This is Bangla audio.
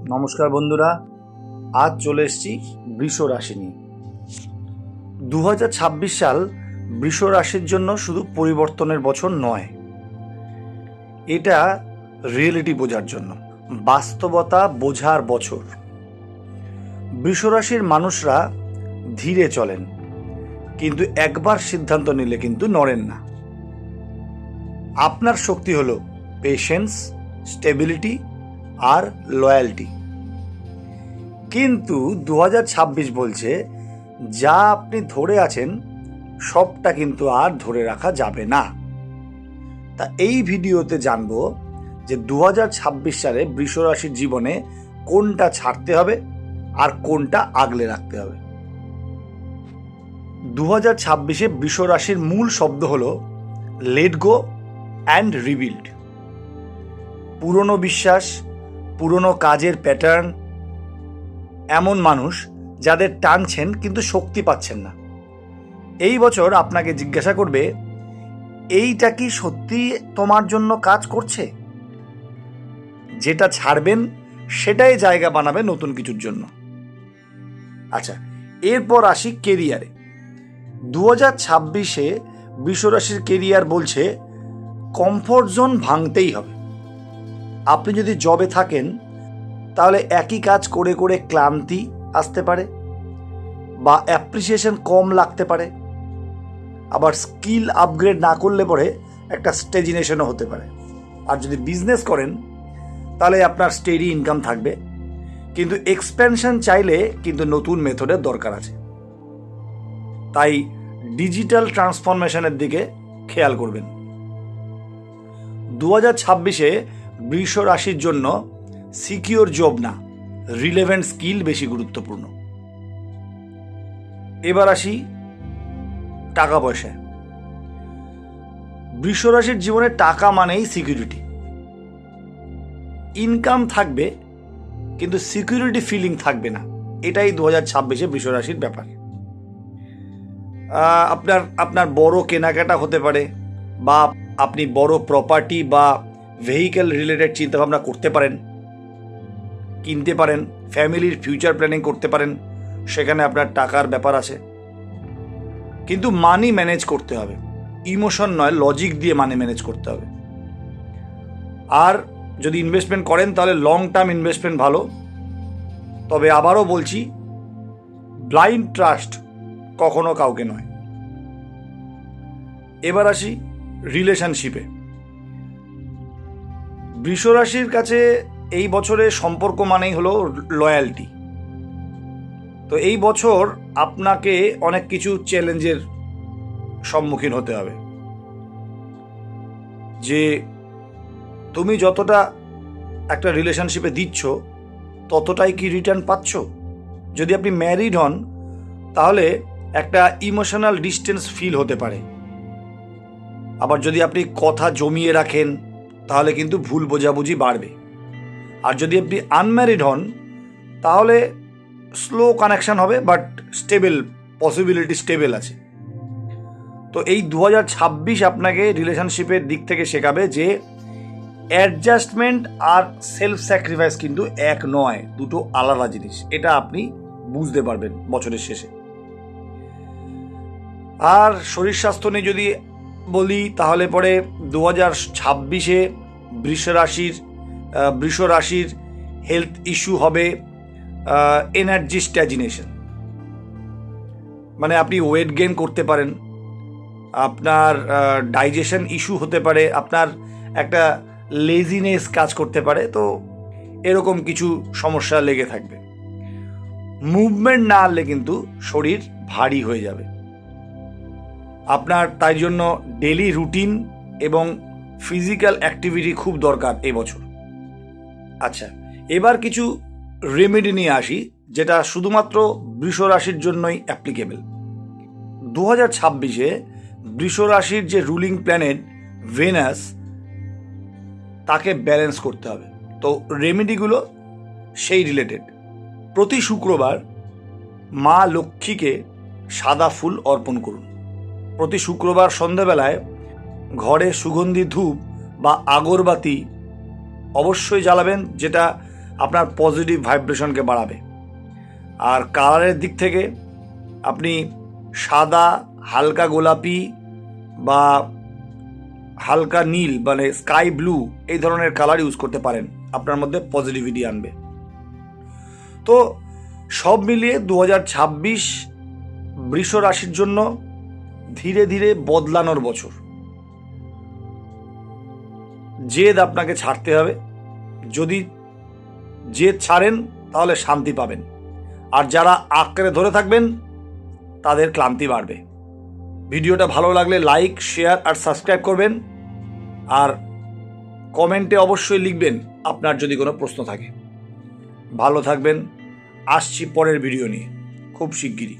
নমস্কার বন্ধুরা, আজ চলে এসেছি বৃষ রাশি নিয়ে। 2026 সাল বৃষ রাশির জন্য শুধু পরিবর্তনের বছর নয়, এটা রিয়েলিটি বোঝার জন্য, বাস্তবতা বোঝার বছর। বৃষ রাশির মানুষরা ধীরে চলেন, কিন্তু একবার সিদ্ধান্ত নিলে কিন্তু নড়েন না। আপনার শক্তি হলো পেশেন্স, স্টেবিলিটি আর লয়্যালটি। কিন্তু 2026 বলছে, যা আপনি ধরে আছেন সবটা কিন্তু আর ধরে রাখা যাবে না। তা এই ভিডিওতে জানবো যে 2026 সালে বৃষ রাশির জীবনে কোনটা ছাড়তে হবে আর কোনটা আগলে রাখতে হবে। 2026-এ বৃষ রাশির মূল শব্দ হলো লেট গো অ্যান্ড রিবিল্ড। পুরনো বিশ্বাস, পুরনো কাজের প্যাটার্ন, এমন মানুষ যাদের টানছেন কিন্তু শক্তি পাচ্ছেন না, এই বছর আপনাকে জিজ্ঞাসা করবে, এইটা কি সত্যি তোমার জন্য কাজ করছে? যেটা ছাড়বেন সেটাই জায়গা বানাবে নতুন কিছুর জন্য। আচ্ছা, এরপর আসি কেরিয়ারে। 2026-এ বৃষ রাশির কেরিয়ার বলছে কমফোর্ট জোন ভাঙতেই হবে। আপনি যদি জবে থাকেন তাহলে একই কাজ করে করে ক্লান্তি আসতে পারে, বা অ্যাপ্রিসিয়েশন কম লাগতে পারে, আবার স্কিল আপগ্রেড না করলে পরে একটা স্টেজিনেশনও হতে পারে। আর যদি বিজনেস করেন তাহলে আপনার স্টেডি ইনকাম থাকবে, কিন্তু এক্সপ্যানশন চাইলে কিন্তু নতুন মেথডের দরকার আছে। তাই ডিজিটাল ট্রান্সফরমেশনের দিকে খেয়াল করবেন। 2026-এ বৃষ রাশির জন্য সিকিউর জব না, রিলেভেন্ট স্কিল বেশি গুরুত্বপূর্ণ। এবার আসি টাকা পয়সায়। বৃষ রাশির জীবনে টাকা মানেই সিকিউরিটি। ইনকাম থাকবে কিন্তু সিকিউরিটি ফিলিং থাকবে না, এটাই 2026-এ বৃষ রাশির ব্যাপার। আপনার বড় কেনাকাটা হতে পারে, বা আপনি বড় প্রপার্টি বা ভেহিকেল রিলেটেড চিন্তাভাবনা করতে পারেন, কিনতে পারেন, ফ্যামিলির ফিউচার প্ল্যানিং করতে পারেন, সেখানে আপনার টাকার ব্যাপার আছে। কিন্তু মানি ম্যানেজ করতে হবে, ইমোশন নয়, লজিক দিয়ে মানি ম্যানেজ করতে হবে। আর যদি ইনভেস্টমেন্ট করেন তাহলে লং টার্ম ইনভেস্টমেন্ট ভালো। তবে আবারও বলছি, ব্লাইন্ড ট্রাস্ট কখনো কাউকে নয়। এবার আসি রিলেশনশিপে। বৃষ রাশির কাছে এই বছরে সম্পর্ক মানেই হলো লয়্যালটি। তো এই বছর আপনাকে অনেক কিছু চ্যালেঞ্জের সম্মুখীন হতে হবে, যে তুমি যতটা একটা রিলেশনশিপে দিচ্ছ ততটাই কি রিটার্ন পাচ্ছ। যদি আপনি ম্যারিড হন তাহলে একটা ইমোশনাল ডিস্টেন্স ফিল হতে পারে। আবার যদি আপনি কথা জমিয়ে রাখেন তাহলে কিন্তু ভুল বোঝাবুঝি বাড়বে। আর যদি আপনি আনম্যারিড হন তাহলে স্লো কানেকশন হবে, বাট স্টেবল, পসিবিলিটি স্টেবল আছে। তো এই 2026 আপনাকে রিলেশনশিপের দিক থেকে শেখাবে যে অ্যাডজাস্টমেন্ট আর সেলফ স্যাক্রিফাইস কিন্তু এক নয়, দুটো আলাদা জিনিস। এটা আপনি বুঝতে পারবেন বছরের শেষে। আর শরীর স্বাস্থ্য নিয়ে যদি বলি তাহলে পরে 2026-এ বৃষ রাশির হেলথ ইস্যু হবে এনার্জি স্ট্যাজিনেশন। মানে আপনি ওয়েট গেইন করতে পারেন, আপনার ডাইজেশন ইস্যু হতে পারে, আপনার একটা লেজিনেস কাজ করতে পারে। তো এরকম কিছু সমস্যা লেগে থাকবে। মুভমেন্ট না আনলে কিন্তু শরীর ভারী হয়ে যাবে। আপনার তাই জন্য ডেলি রুটিন এবং ফিজিক্যাল অ্যাক্টিভিটি খুব দরকার এবছর। আচ্ছা, এবার কিছু রেমেডি নিয়ে আসি, যেটা শুধুমাত্র বৃষ রাশির জন্যই অ্যাপ্লিকেবল। 2026-এ বৃষ রাশির যে রুলিং প্ল্যানেট ভেনাস, তাকে ব্যালেন্স করতে হবে। তো রেমেডিগুলো সেই রিলেটেড। প্রতি শুক্রবার মা লক্ষ্মীকে সাদা ফুল অর্পণ করুন। প্রতি শুক্রবার সন্ধ্যাবেলায় ঘরে সুগন্ধি ধূপ বা আগরবাতি অবশ্যই জ্বালাবেন, যেটা আপনার পজিটিভ ভাইব্রেশনকে বাড়াবে। আর কালারের দিক থেকে আপনি সাদা, হালকা গোলাপি বা হালকা নীল মানে স্কাই ব্লু এই ধরনের কালার ইউজ করতে পারেন, আপনার মধ্যে পজিটিভিটি আনবে। তো সব মিলিয়ে 2026 বৃষ রাশির জন্য ধীরে ধীরে বদলানোর বছর। জেদ আপনাকে ছাড়তে হবে। যদি জেদ ছাড়েন তাহলে শান্তি পাবেন, আর যারা আঁকড়ে ধরে থাকবেন তাদের ক্লান্তি বাড়বে। ভিডিওটা ভালো লাগলে লাইক, শেয়ার আর সাবস্ক্রাইব করবেন, আর কমেন্টে অবশ্যই লিখবেন আপনার যদি কোনো প্রশ্ন থাকে। ভালো থাকবেন। আসছি পরের ভিডিও নিয়ে খুব শিগগিরই।